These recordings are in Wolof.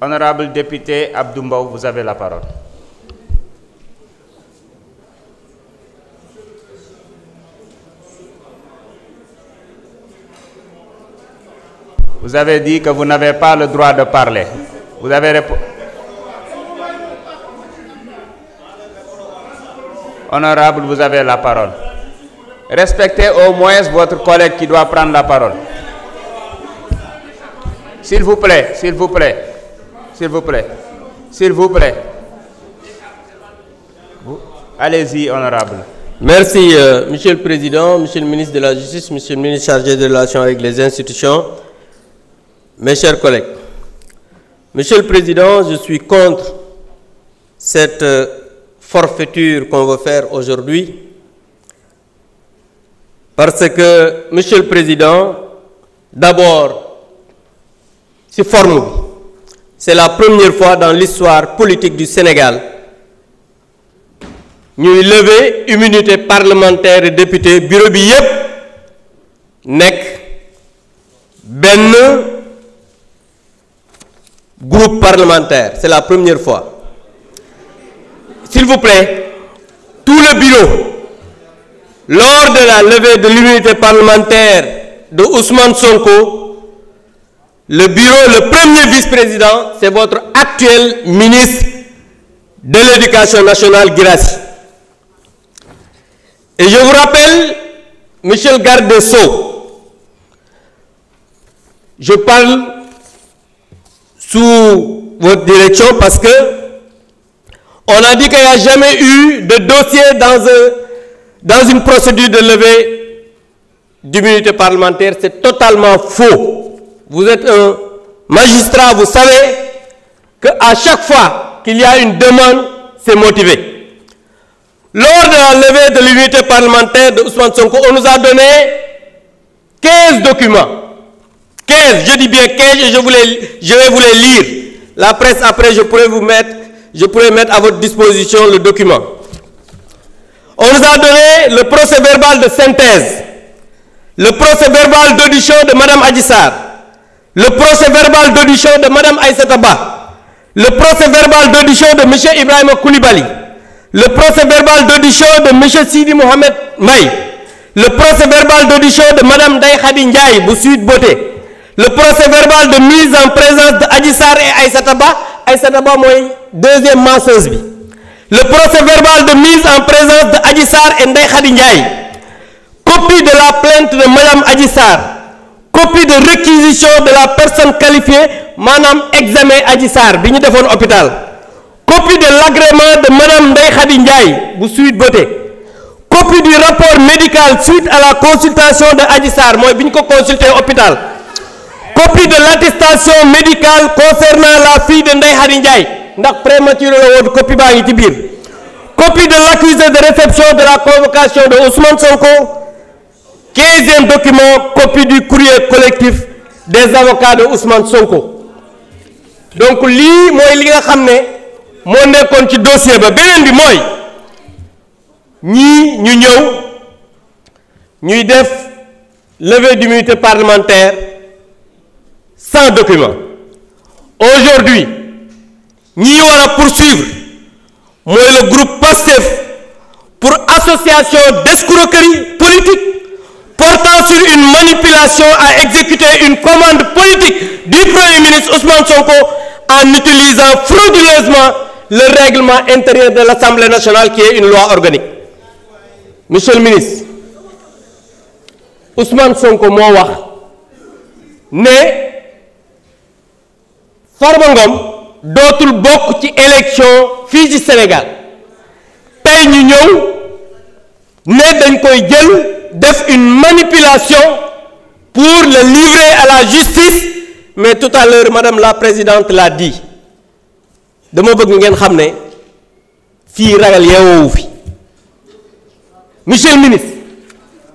Honorable député Abdou Mbow, vous avez la parole. Vous avez dit que vous n'avez pas le droit de parler. Vous avez répondu. Honorable, vous avez la parole. Respectez au moins votre collègue qui doit prendre la parole. S'il vous plaît, s'il vous plaît, s'il vous plaît, s'il vous plaît. Allez-y, honorable. Merci, Monsieur le Président, Monsieur le ministre de la Justice, Monsieur le ministre chargé des relations avec les institutions, mes chers collègues. Monsieur le Président, je suis contre cette forfaiture qu'on veut faire aujourd'hui parce que, Monsieur le Président, d'abord, c'est la première fois dans l'histoire politique du Sénégal ñuy lever immunité parlementaire et député bureau bi yépp nekk benn groupe parlementaire. C'est la première fois. S'il vous plaît, tout le bureau, lors de la levée de l'immunité parlementaire de Ousmane Sonko, le bureau, le premier vice-président, c'est votre actuel ministre de l'Éducation nationale, Guirassy. Et je vous rappelle, monsieur le garde des Sceaux, je parle sous votre direction parce que on a dit qu'il n'y a jamais eu de dossier dans une procédure de levée d'immunité parlementaire. C'est totalement faux. Vous êtes un magistrat, vous savez qu'à chaque fois qu'il y a une demande, c'est motivé. Lors de la levée de l'immunité parlementaire de Ousmane Sonko, on nous a donné 15 documents. 15, je dis bien 15, et je vais vous les lire. La presse, après, je pourrais mettre à votre disposition le document. On nous a donné le procès verbal de synthèse, le procès verbal d'audition de Mme Adji Sarr, le procès verbal d'audition de Mme Aïssata Ba, le procès verbal d'audition de M. Ibrahima Koulibaly, le procès verbal d'audition de M. Sidi Mohamed Maï, le procès verbal d'audition de Mme Ndeye Khady Ndiaye, Boussouid Boté, le procès verbal de mise en présence de Adji Sarr et Aïssata Ba mooy deuxième menseuse bi, le procès verbal de mise en présence de Adji Sarr et Ndeye Khady Ndiaye, copie de la plainte de Mme Adji Sarr, copie de réquisition de la personne qualifiée, maanaam examen Adji Sarr bi ñu defoon hôpital, copie de l'agrément de Mme Ndeye Khady Ndiaye bu Sweet Beauté, copie du rapport médical suite à la consultation de Adji Sarr mooy bi ñu ko consulter hôpital, copie de l'attestation médicale concernant la fille de Ndeye Khady Ndiaye ndax prématuré la woon, copie baa ngi ci biir, copie de l'accusé de réception de la convocation de Ousmane Sonko, 15e document, copie du courrier collectif des avocats de Ousmane Sonko. Donc lii mooy li nga xam ne moo nekkoon ci dossier ba. Beneen bi mooy ñii ñu ñëw ñuy def levée d'immunité parlementaire sans document. Aujourd'hui ñii war a poursuivre mooy le groupe PASTEF pour association d'escroquerie politique portant sur une manipulation à exécuter une commande politique du Premier ministre Ousmane Sonko en utilisant frauduleusement le règlement intérieur de l'Assemblée nationale qui est une loi organique. Monsieur le ministre, Ousmane Sonko moo wax ne Farba Ngom dootul bokk ci élection fii ci Sénégal. Tey ñu ñëw ne dañ koy jël def une manipulation pour le livrer à la justice, mais tout à l'heure madame la présidente l'a dit. Dama bëgg ngeen xam ne fii ragal yeewoowu fi. Monsieur le ministre,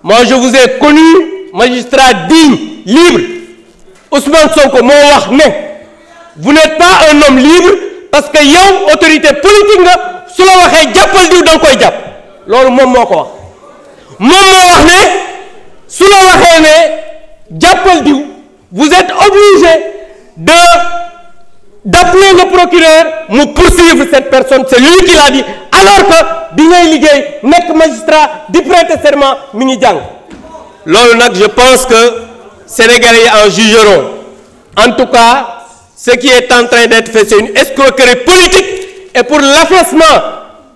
moi je vous ai connu magistrat digne, libre. Ousmane Sonko moo wax ne vous n'êtes pas un homme libre parce que yow autorité politique nga, su la waxee jàppal diw da nga koy jàpp. Loolu moom moo ko wax. Moom moo wax ne su la waxee ne jàppal diw, vous êtes obligé d'appliquer d'appuyer le procureur mu poursuivre cette personne. C'est lui qui l'a dit, alors que bi ngay liggéey nekk magistrat di prêter serment mi ngi jàng. Loolu nag je pense que Sénégalais en jugeront. En tout cas, ce qui est en train d'être fait, c'est une escroquerie politique. Et pour l'affaissement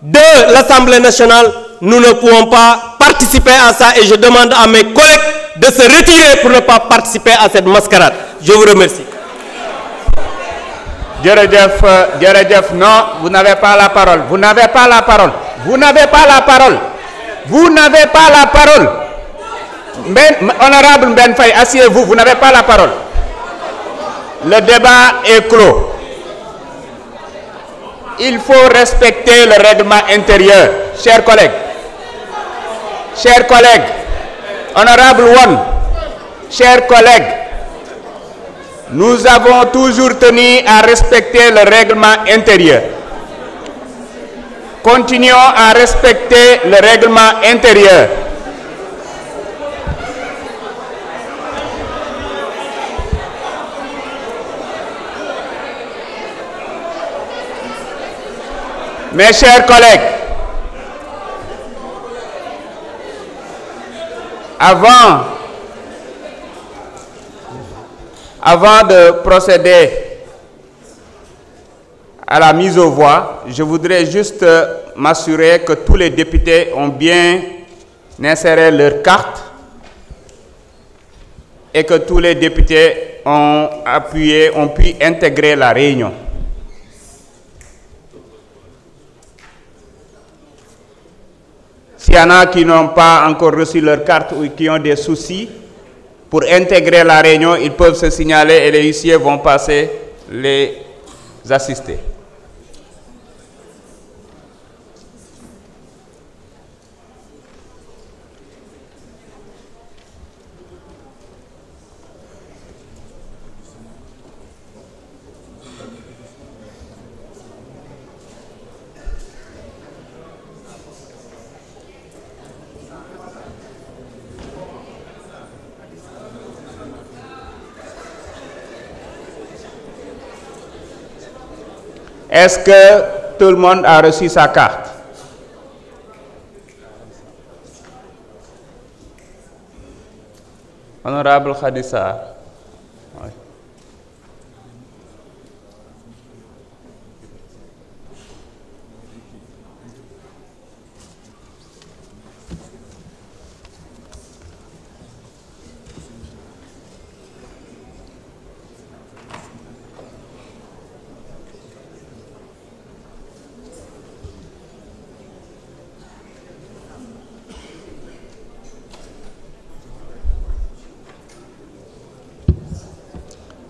de l'Assemblée nationale, nous ne pouvons pas participer à ça. Et je demande à mes collègues de se retirer pour ne pas participer à cette mascarade. Je vous remercie. Djeredjef, non, vous n'avez pas la parole. Vous n'avez pas la parole. Vous n'avez pas la parole. Vous n'avez pas la parole. Honorable Mben Faye, asseyez-vous, vous n'avez pas la parole. Le débat est clos. Il faut respecter le règlement intérieur, chers collègues. Chers collègues, honorable One, chers collègues, nous avons toujours tenu à respecter le règlement intérieur. Continuons à respecter le règlement intérieur. Mes chers collègues, avant de procéder à la mise aux voix, je voudrais juste m'assurer que tous les députés ont bien inséré leur carte et que tous les députés ont pu intégrer la réunion. S'il y en a qui n'ont pas encore reçu leur carte ou qui ont des soucis pour intégrer la réunion, ils peuvent se signaler et les huissiers vont passer les assister. Est-ce que tout le monde a reçu sa carte? Honorable Khadissa. Oui.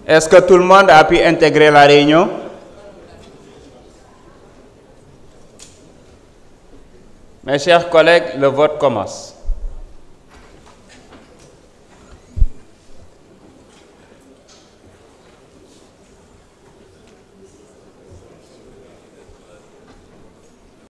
Est-ce que tout le monde a pu intégrer la réunion? Mes chers collègues, le vote commence.